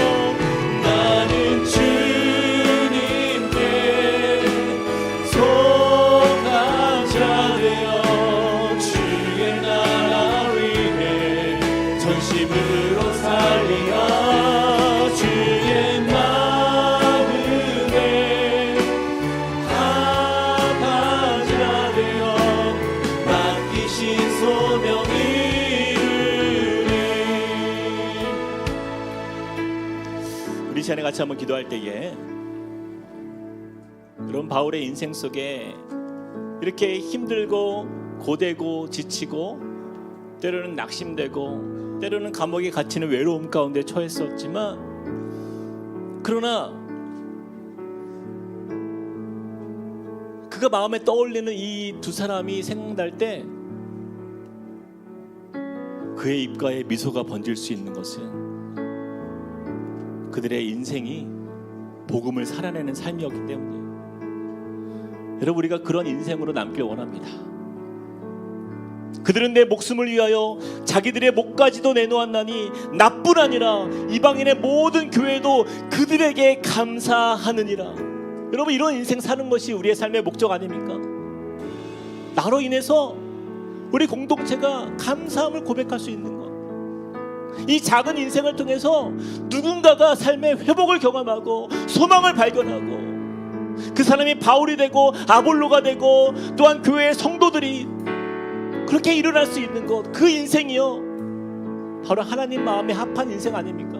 나는 주님께 속한 자 되어 주의 나라 위해 전심으로 살리라. 주의 마음에 합한 자 되어 맡기신 소명이 이루리. 우리 시간에 같이 한번 기도할 때에, 여러분 바울의 인생 속에 이렇게 힘들고 고되고 지치고 때로는 낙심되고 때로는 감옥에 갇히는 외로움 가운데 처했었지만, 그러나 그가 마음에 떠올리는 이 두 사람이 생각날 때 그의 입가에 미소가 번질 수 있는 것은 그들의 인생이 복음을 살아내는 삶이었기 때문에 여러분 우리가 그런 인생으로 남길 원합니다. 그들은 내 목숨을 위하여 자기들의 목까지도 내놓았나니 나뿐 아니라 이방인의 모든 교회도 그들에게 감사하느니라. 여러분 이런 인생 사는 것이 우리의 삶의 목적 아닙니까? 나로 인해서 우리 공동체가 감사함을 고백할 수 있는 것, 이 작은 인생을 통해서 누군가가 삶의 회복을 경험하고 소망을 발견하고 그 사람이 바울이 되고 아볼로가 되고 또한 교회의 성도들이 그렇게 일어날 수 있는 것, 그 인생이요 바로 하나님 마음에 합한 인생 아닙니까?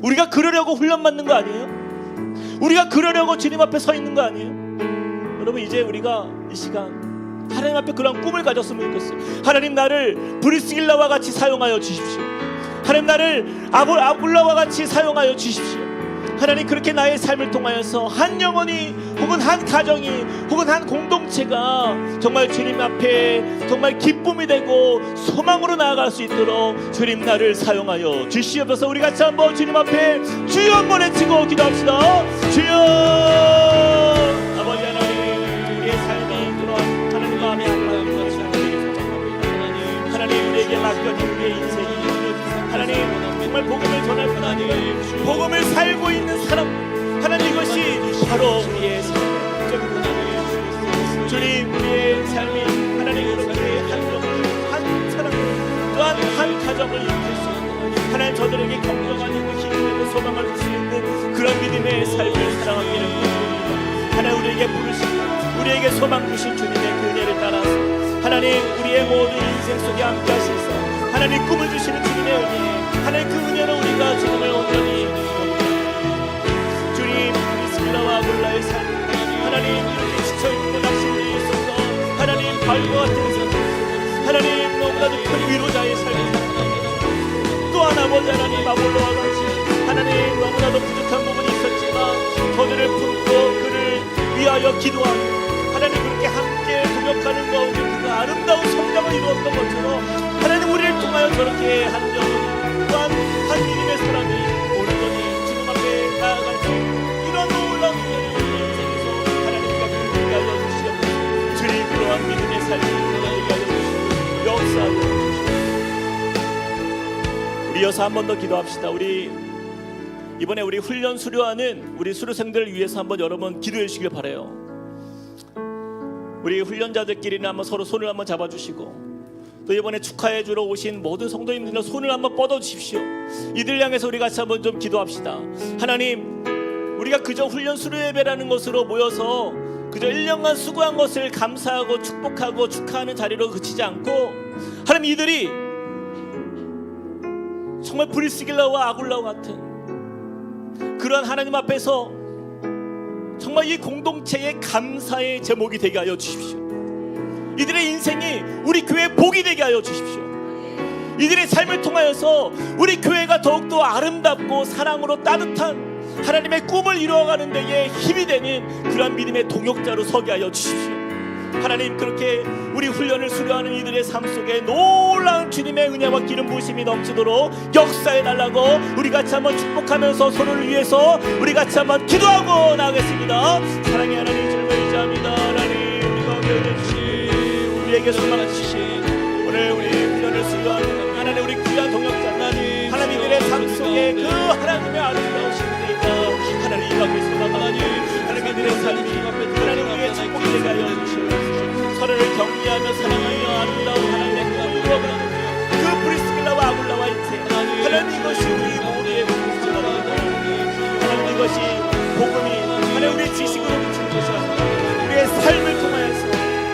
우리가 그러려고 훈련받는 거 아니에요? 우리가 그러려고 주님 앞에 서 있는 거 아니에요? 여러분 이제 우리가 이 시간 하나님 앞에 그런 꿈을 가졌으면 좋겠어요. 하나님 나를 브리스길라와 같이 사용하여 주십시오. 하나님 나를 아굴라와 같이 사용하여 주십시오. 하나님 그렇게 나의 삶을 통하여서 한 영혼이 혹은 한 가정이 혹은 한 공동체가 정말 주님 앞에 정말 기쁨이 되고 소망으로 나아갈 수 있도록 주님 나를 사용하여 주시옵소서. 우리 같이 한번 주님 앞에 주여 한번 외치고 기도합시다. 주여. 아버지 하나님 우리의 삶이 그러한 하나님 마음에 합한 것이 하나님 우리에게 맡겨진 우리의 인생이 하나님 정말 복음을 전할 뿐 아니라 복음을 살고 있는 사람 하나님 이것이 바로 우리의 삶의 목적이구나. 주님 우리의 삶이 하나님 그렇게 한 영혼 한 사람 또한 한 가정을 이끌 수 있는 하나님 저들에게 경건한 힘을 소망을 줄 수 있는 그런 믿음의 삶을 살아가기를 원합니다. 하나님 우리에게 부르시고 우리에게 소망 주신 주님의 그 은혜를 따라서 하나님 우리의 모든 인생 속에 함께 하셔서 하나님 꿈을 주시는 주님의 은혜 하나님 그 은혜로 우리가 주님을 온전히 주님 브리스길라와 아굴라의 삶 하나님 이렇게 지쳐있고 낙심되어 있어서 하나님 발과 같은 삶 하나님 너무나도 큰 위로자의 삶을 살아갑니다. 또한 아버지 하나님 아볼로와 같이 하나님 너무나도 부족한 부분이 있었지만 저들을 품고 그를 위하여 기도하고 하나님 그렇게 함께 동역하는 가운데 그 아름다운 성장을 이루었던 것처럼 하나님 우리를 통하여 저렇게 한 영혼 또한 한 믿음의 사람이 온전히 주님 앞에 나아갈 수 이런 놀라운 은혜를 인생에서 하나님과 그렇게 알려주시옵소서. 주님 그러한 믿음의 삶을 하나님께 알려주시고 역사하고 우리 이어서 한 번 더 기도합시다. 우리 이번에 우리 훈련 수료하는 우리 수료생들을 위해서 한번 여러분 기도해 주시길 바라요. 우리 훈련자들끼리는 한번 서로 손을 한번 잡아주시고 또 이번에 축하해 주러 오신 모든 성도님들은 손을 한번 뻗어 주십시오. 이들 향해서 우리 같이 한번 좀 기도합시다. 하나님 우리가 그저 훈련 수료 예배라는 것으로 모여서 그저 1년간 수고한 것을 감사하고 축복하고 축하하는 자리로 그치지 않고 하나님 이들이 정말 브리스길라와 아굴라와 같은 그러한 하나님 앞에서 정말 이 공동체의 감사의 제목이 되게 하여 주십시오. 이들의 인생이 우리 교회의 복이 되게 하여 주십시오. 이들의 삶을 통하여서 우리 교회가 더욱더 아름답고 사랑으로 따뜻한 하나님의 꿈을 이루어가는 데에 힘이 되는 그러한 믿음의 동역자로 서게 하여 주십시오. 하나님 그렇게 우리 훈련을 수료하는 이들의 삶 속에 놀라운 주님의 은혜와 기름 부으심이 넘치도록 역사해 달라고 우리 같이 한번 축복하면서 서로를 위해서 우리 같이 한번 기도하고 나가겠습니다. 사랑의 하나님 주님을 의지합니다. 하나님 우리 가운데 주신 우리에게 소망 주신 오늘 우리 훈련을 수료하는 하나님 우리 귀한 동역자 하나님 이들의 삶 속에 그 하나님의 아름다우신 은혜가 하나님 임하고 있습니다. 하나님 이들의 삶이 하나님 우리의 축복이 되게 하여 주시옵소서. 서로를 격려하며 사랑하며 아름다운 하나님의 꿈을 이루어가는 그 브리스길라와 아굴라와 인생 하나님 이것이 우리 모두의 복음입니다. 하나님 이것이 복음이 하나님 우리의 지식으로 비치는 것이 아니라 우리의 삶을 통하여서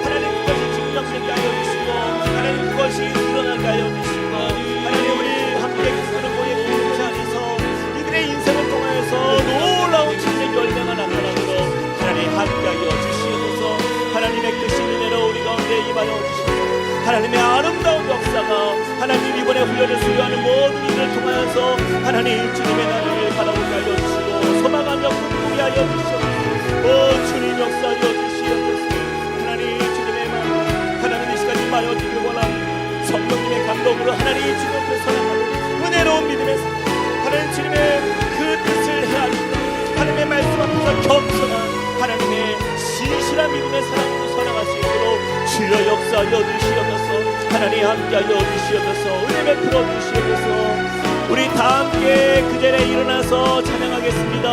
하나님 그것이 증명되게 하여 주시고 하나님 그것이 드러나게 하여 주시고 하나님 우리 함께 그런 모의 공동체 안에서 이들의 인생을 통하여서 놀라운 주님의 열매가 나타나도록 하나님 함께하여 주시옵소서. 하나님의 크신 은혜로 우리 가운데 임하여 주시옵소서. 하나님의 아름다운 역사가 하나님 이번에 훈련을 수료하는 모든 이들을 통하여서 하나님 주님의 나라를 바라보게 하여 주시고 소망하며 꿈꾸게 하여 주시옵소서. 주님 역사하여 주시옵소서. 하나님 주님의 마음 하나님 이 시간 임하여 주길 원합니다. 성령님의 감동으로 하나님 주님 앞에 서는 은혜로운 믿음의 삶 하나님 주님의 그 뜻을 헤아리고 하나님의 앞에서 겸손한 하나님의 진실한 믿음의 사랑으로 살아갈 수 있도록 주여 역사하여 주시옵소서. 하나님 함께하여 주시옵소서. 은혜 베풀어 주시옵소서. 우리 다 함께 그 자리에 일어나서 찬양하겠습니다.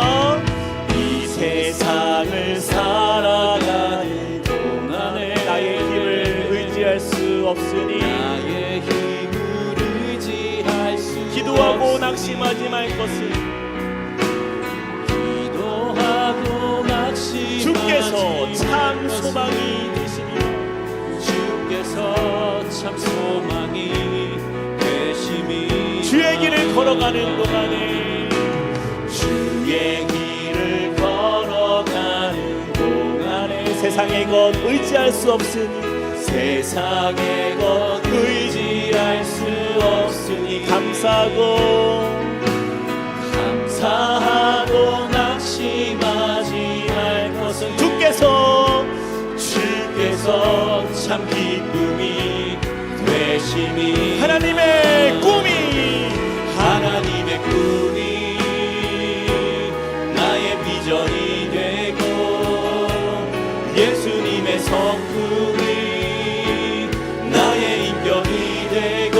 이 세상을 살아가는 동안에 나의 힘을 의지할 수 없으니 나의 힘을 의지할 수 기도하고 낙심하지 말 것을 기도하고 낙심하지 주께서 참 말 것을 소망이 되시니 주께서 참 소망이 되심이 주의 길을 걸어가는 동안에 주의 길을 걸어가는 동안에 세상의 것 의지할 수 없으니 세상의 것 의지할 수 없으니 감사하고 낙심하지 말 것은 주께서 참 기쁨이 되심이 하나님의 꿈이 나의 비전이 되고 예수님의 성품이 나의 인격이 되고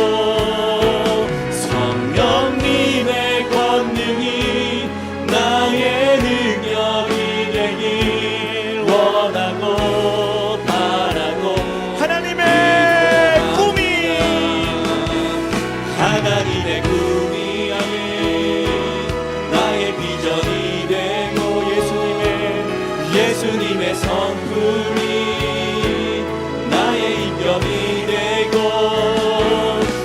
성령님의 권능이 나의 능력이 되길 원하고 바라고 하나님의 꿈이 나의 비전이 되고 예수님의 성품이 나의 인격이 되고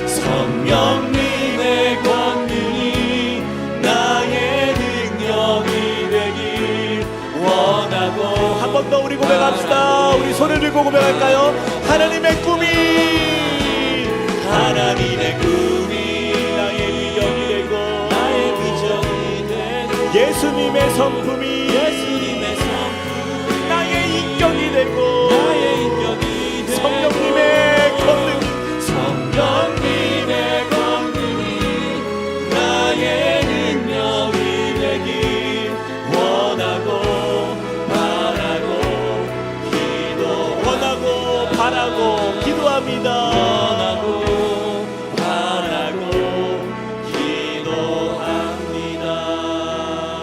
성령님의 권능이 나의 능력이 되길 원하고 한 번 더 우리 고백합시다. 우리 손을 들고 고백할까요? 하나님의 꿈이 나의 위경이 되고 예수님의 성품이 나의 인격이 되고 성령님의 권능이 나의 능력이 되길 원하고 바라고 기도합니다.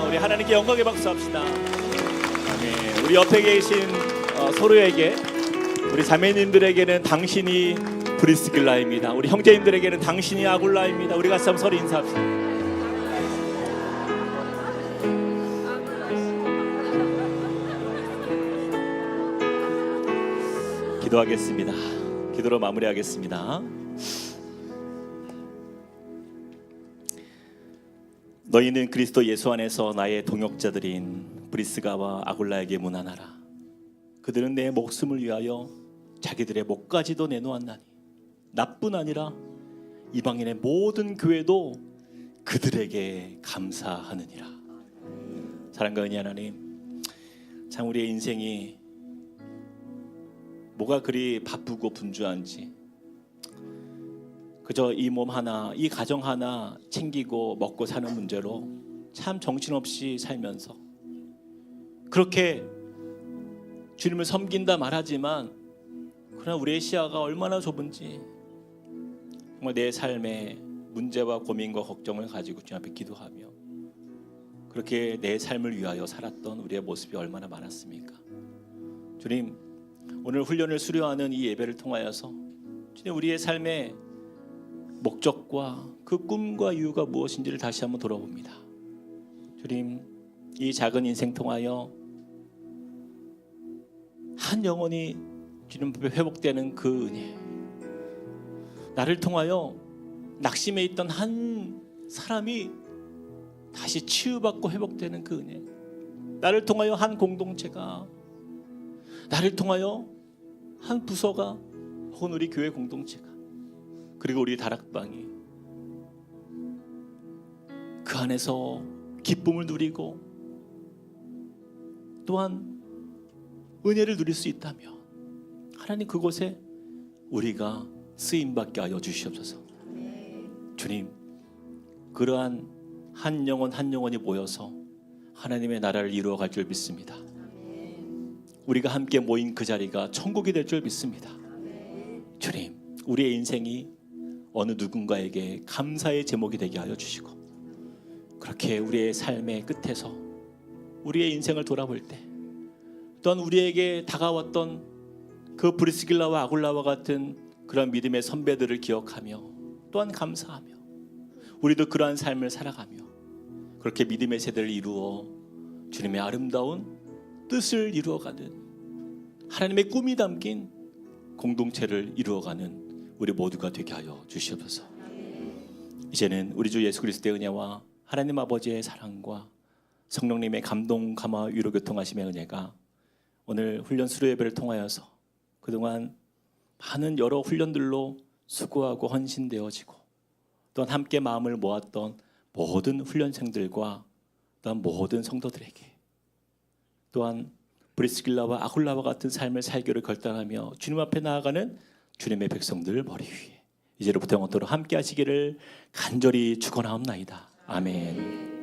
우리 하나님께 영광의 박수 합시다. 아멘. 우리 옆에 계신 서로에게, 우리 자매님들에게는 당신이 브리스길라입니다. 우리 형제님들에게는 당신이 아굴라입니다. 우리 같이 한번 서로 인사합시다. 기도하겠습니다. 기도로 마무리하겠습니다. 너희는 그리스도 예수 안에서 나의 동역자들인 브리스가와 아굴라에게 문안하라. 그들은 내 목숨을 위하여 자기들의 목까지도 내놓았나니 나뿐 아니라 이방인의 모든 교회도 그들에게 감사하느니라. 사랑과 은혜 하나님, 참 우리의 인생이 뭐가 그리 바쁘고 분주한지, 그저 이 몸 하나, 이 가정 하나 챙기고 먹고 사는 문제로 참 정신없이 살면서 그렇게 주님을 섬긴다 말하지만 그러나 우리의 시야가 얼마나 좁은지, 정말 내 삶의 문제와 고민과 걱정을 가지고 주님 앞에 기도하며 그렇게 내 삶을 위하여 살았던 우리의 모습이 얼마나 많았습니까? 주님, 오늘 훈련을 수료하는 이 예배를 통하여서 주님, 우리의 삶의 목적과 그 꿈과 이유가 무엇인지를 다시 한번 돌아봅니다. 주님, 이 작은 인생 통하여 한 영혼이 주님 앞에 회복되는 그 은혜, 나를 통하여 낙심해 있던 한 사람이 다시 치유받고 회복되는 그 은혜, 나를 통하여 한 공동체가, 나를 통하여 한 부서가, 혹은 우리 교회 공동체가, 그리고 우리 다락방이 그 안에서 기쁨을 누리고 또한 은혜를 누릴 수 있다면 하나님, 그곳에 우리가 쓰임받게 하여 주시옵소서. 주님, 그러한 한 영혼 한 영혼이 모여서 하나님의 나라를 이루어갈 줄 믿습니다. 우리가 함께 모인 그 자리가 천국이 될 줄 믿습니다. 주님, 우리의 인생이 어느 누군가에게 감사의 제목이 되게 하여 주시고, 그렇게 우리의 삶의 끝에서 우리의 인생을 돌아볼 때 또한 우리에게 다가왔던 그 브리스길라와 아굴라와 같은 그런 믿음의 선배들을 기억하며 또한 감사하며 우리도 그러한 삶을 살아가며 그렇게 믿음의 세대를 이루어 주님의 아름다운 뜻을 이루어가는 하나님의 꿈이 담긴 공동체를 이루어가는 우리 모두가 되게 하여 주시옵소서. 이제는 우리 주 예수 그리스도의 은혜와 하나님 아버지의 사랑과 성령님의 감동, 감화, 위로, 교통하심의 은혜가 오늘 훈련 수료 예배를 통하여서 그동안 많은 여러 훈련들로 수고하고 헌신되어지고 또한 함께 마음을 모았던 모든 훈련생들과 또한 모든 성도들에게 또한 브리스길라와 아굴라와 같은 삶을 살기를 결단하며 주님 앞에 나아가는 주님의 백성들 머리 위에 이제로부터 영원토록 함께 하시기를 간절히 축원하옵나이다. 아멘.